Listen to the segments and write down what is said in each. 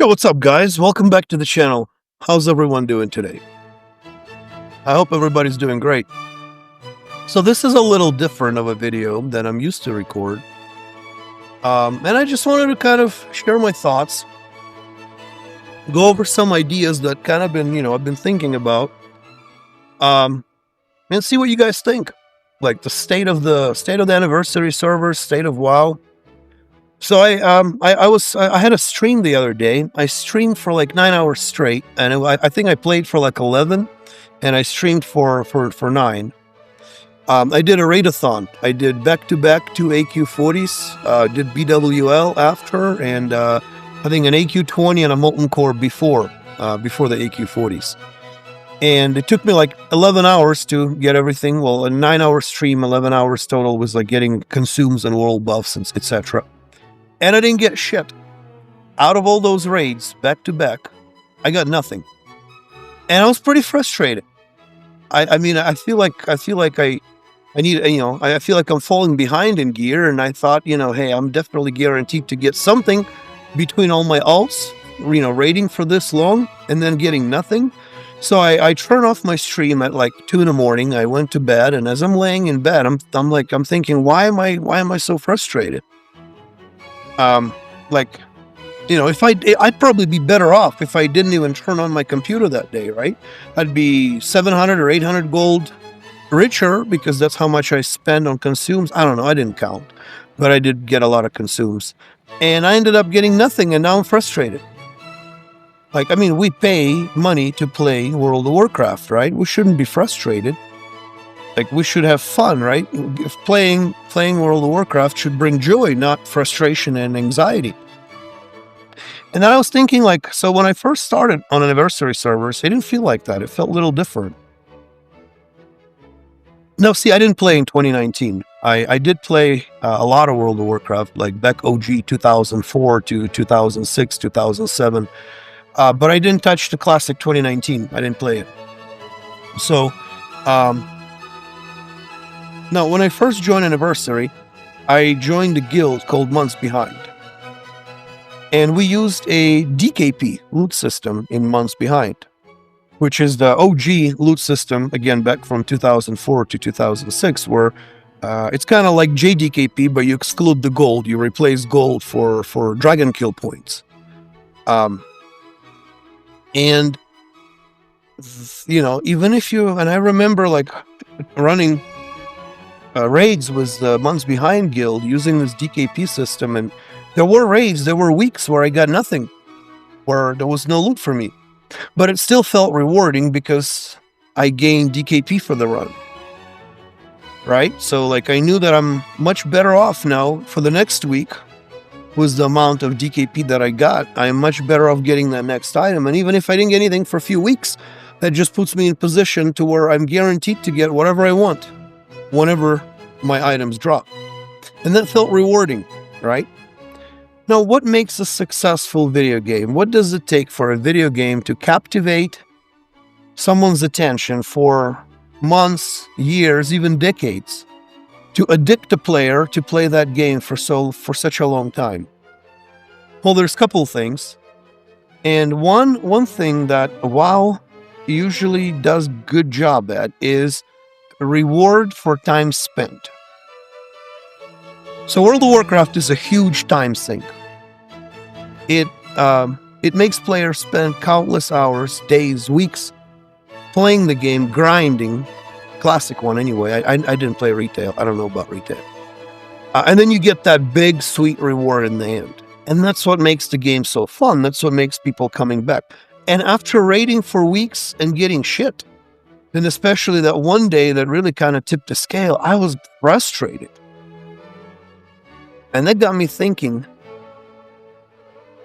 Yo, what's up, guys? Welcome back to the channel. How's everyone doing today? I hope everybody's doing great. So this is a little different of a video than I'm used to record. And I just wanted to kind of share my thoughts, go over some ideas that kind of been, I've been thinking about, and see what you guys think. Like the state of the anniversary servers, state of WoW. So I had a stream the other day. I streamed for like 9 hours straight, and I think I played for like 11, and I streamed for 9. I did a raid-a-thon. I did back-to-back 2 AQ40s, did BWL after, and I think an AQ20 and a Molten Core before the AQ40s. And it took me like 11 hours to get everything. Well, a 9-hour stream, 11 hours total was like getting consumes and world buffs, etc. And I didn't get shit. Out of all those raids, back to back, I got nothing. And I was pretty frustrated. I feel like I need, I feel like I'm falling behind in gear, and I thought, hey, I'm definitely guaranteed to get something between all my alts, raiding for this long and then getting nothing. So I turned off my stream at like 2 in the morning. I went to bed, and as I'm laying in bed, I'm thinking, why am I so frustrated? If I'd probably be better off if I didn't even turn on my computer that day, right? I'd be 700 or 800 gold richer, because that's how much I spend on consumes. I don't know, I didn't count, but I did get a lot of consumes, and I ended up getting nothing, and now I'm frustrated. We pay money to play World of Warcraft, right? We shouldn't be frustrated. We should have fun, right? If playing World of Warcraft should bring joy, not frustration and anxiety. And then I was thinking, so when I first started on anniversary servers, it didn't feel like that. It felt a little different. No, see, I didn't play in 2019. I did play a lot of World of Warcraft, like back OG 2004 to 2006, 2007. But I didn't touch the Classic 2019. I didn't play it. So, now, when I first joined Anniversary, I joined a guild called Months Behind. And we used a DKP loot system in Months Behind, which is the OG loot system, again, back from 2004 to 2006, where it's kind of like JDKP, but you exclude the gold. You replace gold for dragon kill points. And, even if you... And I remember, running... raids was the Months Behind guild using this DKP system, and there were raids, there were weeks where I got nothing, where there was no loot for me, but it still felt rewarding because I gained DKP for the run, right? So I knew that I'm much better off now for the next week with the amount of DKP that I got. I am much better off getting that next item, and even if I didn't get anything for a few weeks, that just puts me in position to where I'm guaranteed to get whatever I want whenever my items drop. And that felt rewarding, right? Now, what makes a successful video game? What does it take for a video game to captivate someone's attention for months, years, even decades, to addict a player to play that game for such a long time? Well, there's a couple things. And one thing that WoW usually does good job at is reward for time spent. So World of Warcraft is a huge time sink. It makes players spend countless hours, days, weeks playing the game, grinding. Classic one anyway. I didn't play retail. I don't know about retail. And then you get that big sweet reward in the end. And that's what makes the game so fun. That's what makes people coming back. And after raiding for weeks and getting shit, and especially that one day that really kind of tipped the scale, I was frustrated. And that got me thinking,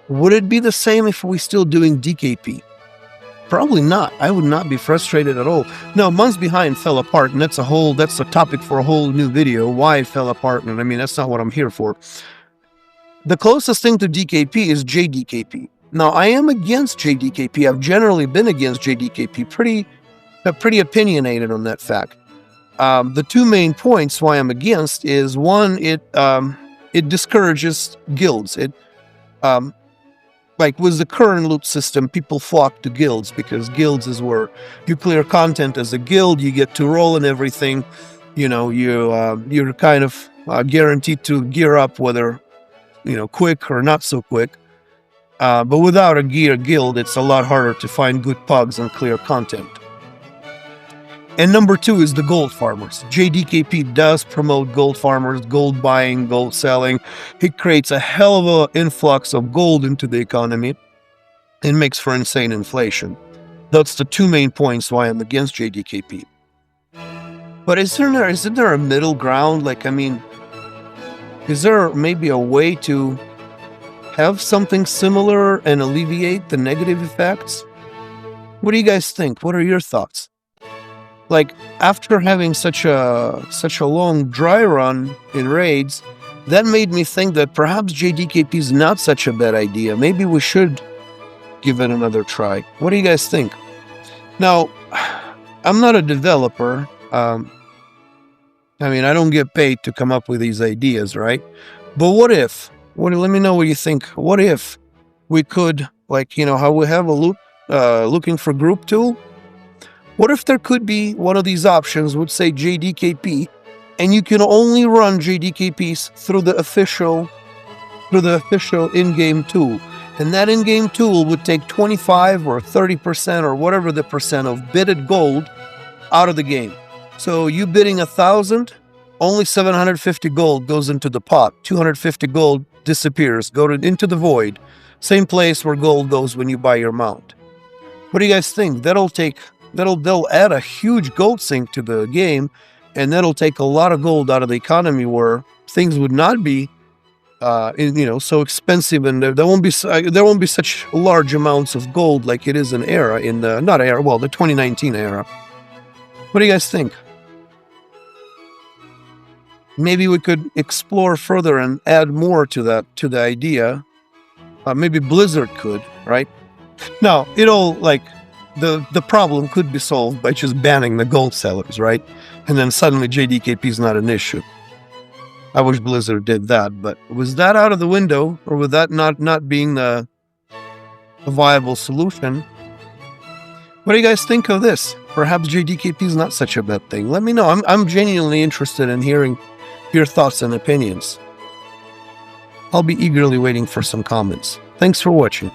would it be the same if we still doing DKP? Probably not. I would not be frustrated at all. No, Months Behind fell apart, and that's a topic for a whole new video, why it fell apart, and that's not what I'm here for. The closest thing to DKP is JDKP. Now, I am against JDKP. I've generally been against JDKP, pretty opinionated on that fact. The two main points why I'm against is, one, it discourages guilds. like with the current loot system, people flock to guilds because guilds is where you clear content as a guild. You get to roll and everything. You know, you're kind of guaranteed to gear up, whether quick or not so quick. But without a guild, it's a lot harder to find good pugs and clear content. And number 2 is the gold farmers. GDKP does promote gold farmers, gold buying, gold selling. It creates a hell of an influx of gold into the economy and makes for insane inflation. That's the 2 main points why I'm against GDKP. But isn't there a middle ground? Like, I mean, is there maybe a way to have something similar and alleviate the negative effects? What do you guys think? What are your thoughts? Like, after having such a long dry run in raids, that made me think that perhaps GDKP is not such a bad idea. Maybe we should give it another try. What do you guys think? Now, I'm not a developer. I mean, I don't get paid to come up with these ideas, right? But what if? Let me know what you think. What if we could, like, how we have a looking for group tool? What if there could be one of these options would say GDKP, and you can only run GDKPs through the official in-game tool, and that in-game tool would take 25 or 30% or whatever the percent of bidded gold out of the game. So you bidding 1,000, only 750 gold goes into the pot. 250 gold disappears, into the void. Same place where gold goes when you buy your mount. What do you guys think? They'll add a huge gold sink to the game, and that'll take a lot of gold out of the economy where things would not be so expensive, and there won't be such large amounts of gold like it is in the 2019 era. What do you guys think? Maybe we could explore further and add more to the idea. Maybe Blizzard could, right? Now, the problem could be solved by just banning the gold sellers, right? And then suddenly GDKP is not an issue. I wish Blizzard did that, but was that out of the window, or was that not being a viable solution? What do you guys think of this? Perhaps GDKP is not such a bad thing. Let me know. I'm genuinely interested in hearing your thoughts and opinions. I'll be eagerly waiting for some comments. Thanks for watching.